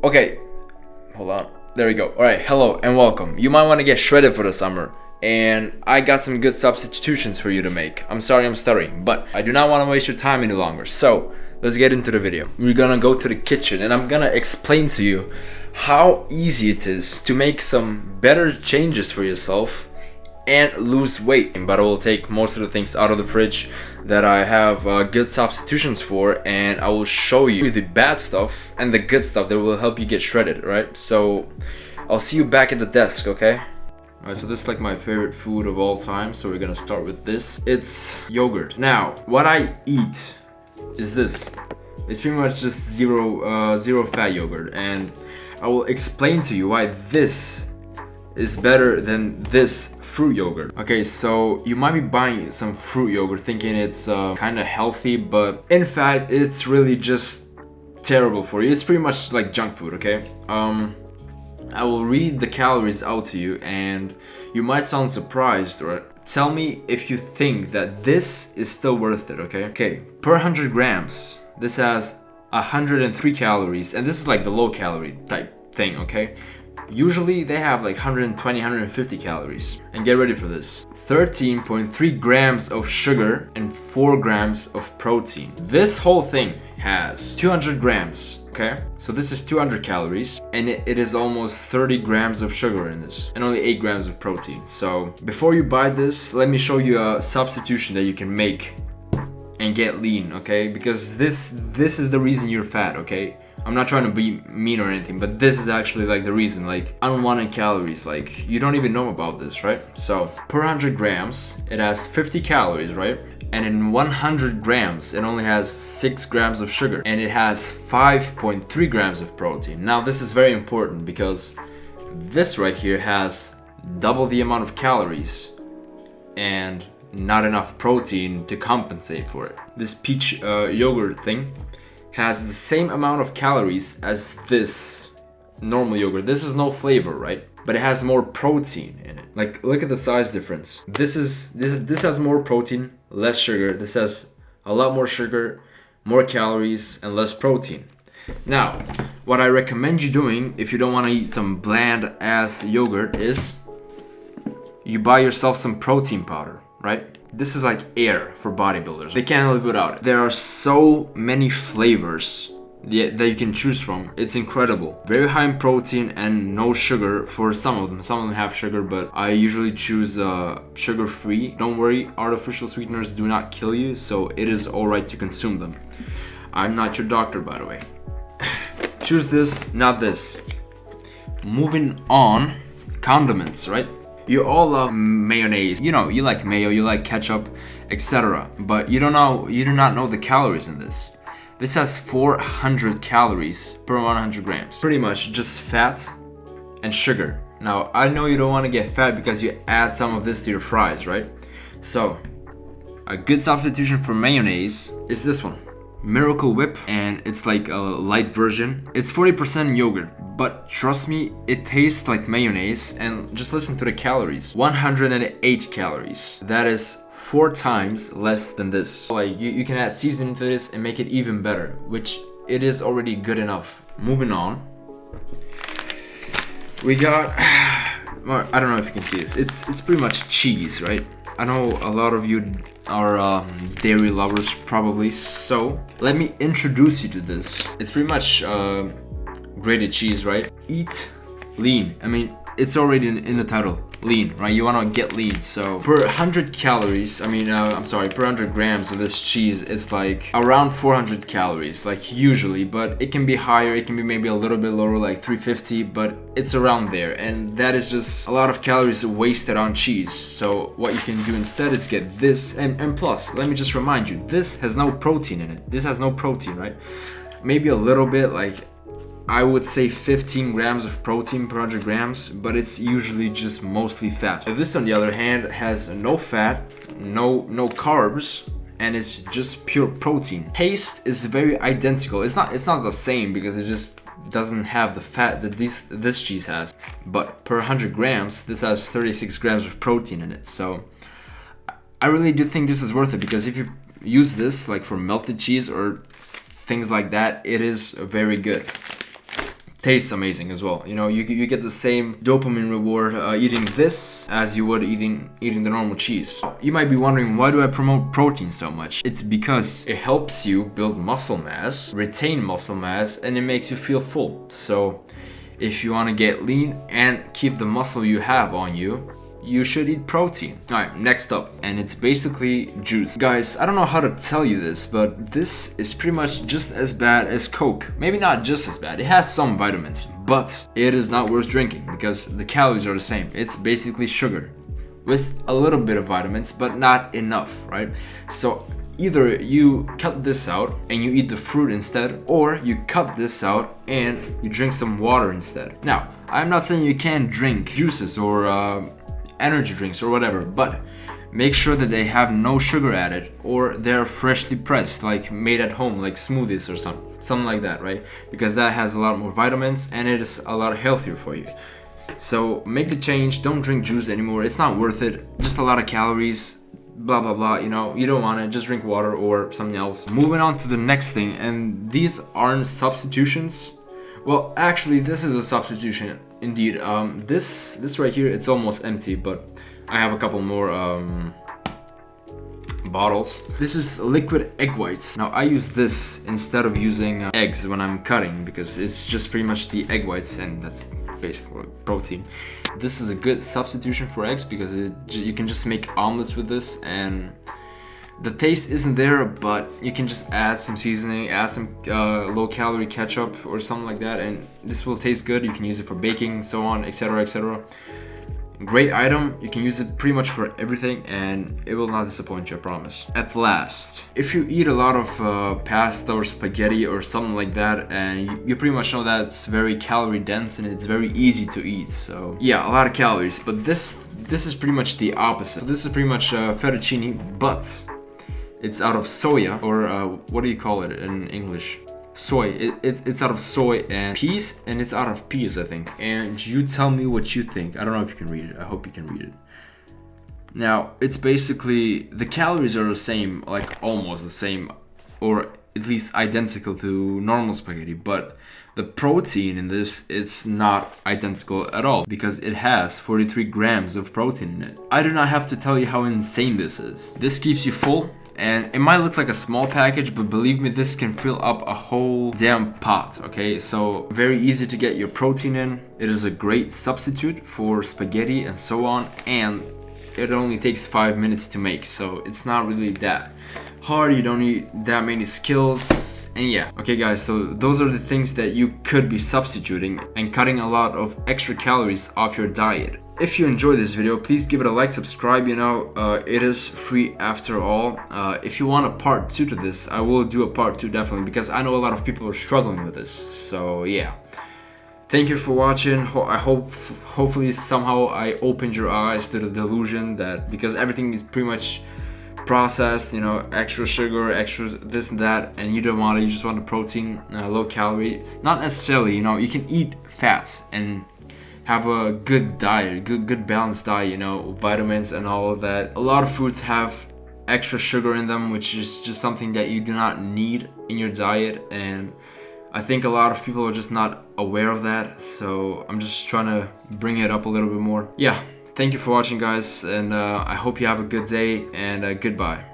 Okay, hold on. There we go. Alright, hello and welcome. You might want to get shredded for the summer, and I got some good substitutions for you to make. I'm sorry I'm stuttering, but I do not want to waste your time any longer. So, let's get into the video. We're gonna go to the kitchen and I'm gonna explain to you how easy it is to make some better changes for yourself and lose weight. But I will take most of the things out of the fridge that I have good substitutions for, and I will show you the bad stuff and the good stuff that will help you get shredded, right? So I'll see you back at the desk, okay? Alright, so this is like my favorite food of all time, so we're gonna start with this. It's yogurt. Now, what I eat is this. It's pretty much just zero fat yogurt, and I will explain to you why this is better than this fruit yogurt. Okay, so you might be buying some fruit yogurt thinking it's kind of healthy, but in fact it's really just terrible for you. It's pretty much like junk food, okay? I will read the calories out to you and you might sound surprised, or tell me if you think that this is still worth it, okay? Okay, per 100 grams, this has 103 calories, and this is like the low calorie type thing, okay? Usually they have like 120, 150 calories. And get ready for this. 13.3 grams of sugar and 4 grams of protein. This whole thing has 200 grams, okay? So this is 200 calories, and it is almost 30 grams of sugar in this, and only 8 grams of protein. So before you buy this, let me show you a substitution that you can make and get lean, okay? Because this is the reason you're fat, okay? I'm not trying to be mean or anything, but this is actually like the reason, like unwanted calories, like you don't even know about this, right? So per 100 grams, it has 50 calories, right? And in 100 grams, it only has 6 grams of sugar, and it has 5.3 grams of protein. Now this is very important because this right here has double the amount of calories and not enough protein to compensate for it. This peach yogurt thing has the same amount of calories as this normal yogurt. This is no flavor, right? But it has more protein in it. Like, look at the size difference. This has more protein, less sugar. This has a lot more sugar, more calories, and less protein. Now, what I recommend you doing if you don't want to eat some bland ass yogurt is you buy yourself some protein powder, right? This is like air for bodybuilders. They can't live without it. There are so many flavors that you can choose from. It's incredible. Very high in protein and no sugar for some of them. Some of them have sugar, but I usually choose sugar-free. Don't worry, artificial sweeteners do not kill you, so it is alright to consume them. I'm not your doctor, by the way. Choose this, not this. Moving on, condiments, right? You all love mayonnaise. You know, you like mayo, you like ketchup, etc. But you do not know the calories in this. This has 400 calories per 100 grams. Pretty much just fat and sugar. Now, I know you don't want to get fat because you add some of this to your fries, right? So, a good substitution for mayonnaise is this one. Miracle Whip, and it's like a light version. It's 40% yogurt, but trust me, it tastes like mayonnaise. And just listen to the calories. 108 calories. That is 4 times less than this. Like, you can add seasoning to this and make it even better, which it is already good enough. Moving on, we got, I don't know if you can see this. It's pretty much cheese, right? I know a lot of you are dairy lovers probably, so let me introduce you to this. It's pretty much grated cheese, right? Eat lean. I mean, it's already in the title, lean, right? You want to get lean. So per 100 calories, per 100 grams of this cheese, it's like around 400 calories, like usually, but it can be higher, it can be maybe a little bit lower, like 350, but it's around there, and that is just a lot of calories wasted on cheese. So what you can do instead is get this, and plus, let me just remind you, this has no protein in it. This has no protein, right? Maybe a little bit, like I would say 15 grams of protein per 100 grams, but it's usually just mostly fat. This, on the other hand, has no fat, no carbs, and it's just pure protein. Taste is very identical. It's not the same because it just doesn't have the fat that this cheese has. But per 100 grams, this has 36 grams of protein in it. So I really do think this is worth it, because if you use this like for melted cheese or things like that, it is very good. tastes amazing as well. You know, you get the same dopamine reward eating this as you would eating the normal cheese. You might be wondering, why do I promote protein so much? It's because it helps you build muscle mass, retain muscle mass, and it makes you feel full. So if you want to get lean and keep the muscle you have on you, you should eat protein. Alright, next up, and it's basically juice. Guys, I don't know how to tell you this, but this is pretty much just as bad as Coke. Maybe not just as bad, it has some vitamins, but it is not worth drinking because the calories are the same. It's basically sugar with a little bit of vitamins, but not enough, right? So either you cut this out and you eat the fruit instead, or you cut this out and you drink some water instead. Now, I'm not saying you can't drink juices or energy drinks or whatever, but make sure that they have no sugar added or they're freshly pressed, like made at home, like smoothies or something like that, right? Because that has a lot more vitamins and it is a lot healthier for you. So make the change. Don't drink juice anymore. It's not worth it. Just a lot of calories, blah blah blah. You know, you don't want it. Just drink water or something else. Moving on to the next thing, and these aren't substitutions. Well, actually, this is a substitution indeed. This right here, it's almost empty, but I have a couple more bottles. This is liquid egg whites. Now I use this instead of using eggs when I'm cutting because it's just pretty much the egg whites, and that's basically protein. This is a good substitution for eggs because you can just make omelets with this, and the taste isn't there, but you can just add some seasoning, add some low-calorie ketchup or something like that, and this will taste good. You can use it for baking, so on, etc., etc. Great item. You can use it pretty much for everything, and it will not disappoint you, I promise. At last, if you eat a lot of pasta or spaghetti or something like that, and you pretty much know that it's very calorie dense and it's very easy to eat, so yeah, a lot of calories. But this is pretty much the opposite. This is pretty much fettuccine, but it's out of soya, or what do you call it in English? Soy. It's out of soy and peas, and it's out of peas, I think. And you tell me what you think. I don't know if you can read it. I hope you can read it. Now, it's basically, the calories are the same, like almost the same, or at least identical to normal spaghetti, but the protein in this, it's not identical at all because it has 43 grams of protein in it. I do not have to tell you how insane this is. This keeps you full. And it might look like a small package, but believe me, this can fill up a whole damn pot, okay? So very easy to get your protein in. It is a great substitute for spaghetti and so on, and it only takes 5 minutes to make, so it's not really that hard. You don't need that many skills. And yeah, okay guys, so those are the things that you could be substituting and cutting a lot of extra calories off your diet. If you enjoyed this video, please give it a like, subscribe, you know, it is free after all. If you want a part 2 to this, I will do a part 2 definitely, because I know a lot of people are struggling with this, so yeah. Thank you for watching. I hopefully somehow I opened your eyes to the delusion that because everything is pretty much processed, you know, extra sugar, extra this and that, and you don't want it, you just want the protein, low calorie. Not necessarily, you know, you can eat fats and have a good diet, good balanced diet, you know, vitamins and all of that. A lot of foods have extra sugar in them, which is just something that you do not need in your diet, and I think a lot of people are just not aware of that, so I'm just trying to bring it up a little bit more. Yeah, thank you for watching guys, and I hope you have a good day, and goodbye.